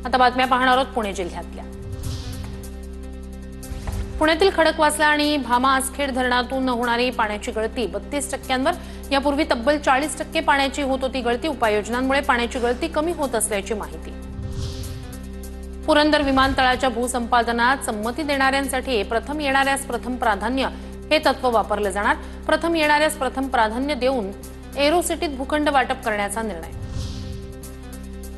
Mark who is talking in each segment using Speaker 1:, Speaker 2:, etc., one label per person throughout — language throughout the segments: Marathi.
Speaker 1: आता बातम्या पाहणार आहोत पुणे जिल्ह्यातल्या। पुण्यातील खडकवासला आणि भामा आसखेड धरणातून होणारी पाण्याची गळती 32%वर, यापूर्वी तब्बल 40% पाण्याची होत होती गळती। उपाययोजनांमुळे पाण्याची गळती कमी होत असल्याची माहिती। पुरंदर विमानतळाच्या भूसंपादनात संमती देणाऱ्यांसाठी प्रथम येणाऱ्यास प्रथम प्राधान्य हे तत्व वापरले जाणार। प्रथम येणाऱ्यास प्रथम प्राधान्य देऊन एरोसिटीत भूखंड वाटप करण्याचा निर्णय।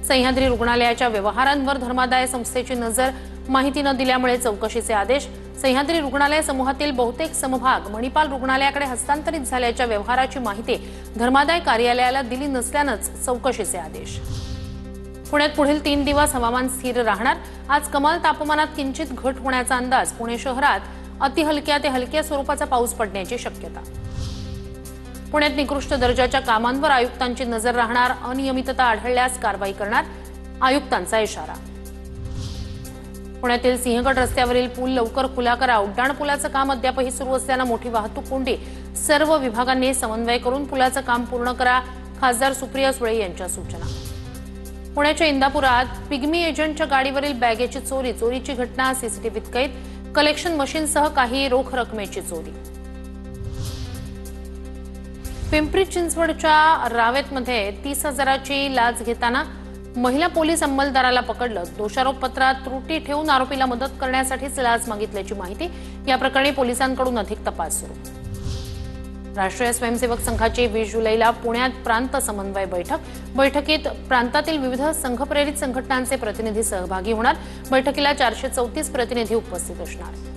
Speaker 1: सह्याद्री रुग्णालयाच्या व्यवहारांवर धर्मादाय संस्थेची नजर, माहिती न दिल्यामुळे चौकशीचे आदेश। सह्याद्री रुग्णालय समूहातील बहुतेक समभाग मणिपाल रुग्णालयाकडे हस्तांतरित झाल्याच्या व्यवहाराची माहिती धर्मादाय कार्यालयाला दिली नसल्यानेच चौकशीचे आदेश। पुण्यात पुढील 3 दिवस हवामान स्थिर राहणार। आज कमाल तापमानात किंचित घट होण्याचा अंदाज। पुणे शहरात अतिहलक्या ते हलक्या स्वरूपाचा पाऊस पडण्याची शक्यता। पुण्यात निकृष्ट दर्जाच्या कामांवर आयुक्तांची नजर राहणार। अनियमितता आढळल्यास कारवाई करणार, आयुक्तांचा इशारा। पुण्यातील सिंहगड रस्त्यावरील पूल लवकर खुला करा। उड्डाण पुलाचं काम अद्यापही सुरू असल्याने मोठी वाहतूक कोंडी। सर्व विभागांनी समन्वय करून पुलाचं काम पूर्ण करा, खासदार सुप्रिया सुळे यांच्या सूचना। पुण्याच्या इंदापुरात पिग्मी एजंटच्या गाडीवरील बॅगेची चोरी। चोरीची घटना सीसीटीव्हीत कैद। कलेक्शन मशीनसह काही रोख रकमेची चोरी। पिंपरी चिंचवडच्या रावेतमध्ये 30,000ची लाच घेताना महिला पोलीस अंमलदाराला पकडलं। दोषारोपपत्रात त्रुटी ठेवून आरोपीला मदत करण्यासाठीच लाच मागितल्याची माहिती। या प्रकरणी पोलिसांकडून अधिक तपास सुरू। राष्ट्रीय स्वयंसेवक संघाची 20 जुलैला पुण्यात प्रांत समन्वय बैठकीत प्रांतातील विविध संघप्रेरित संघटनांचे प्रतिनिधी सहभागी होणार। बैठकीला 434 प्रतिनिधी उपस्थित असणार।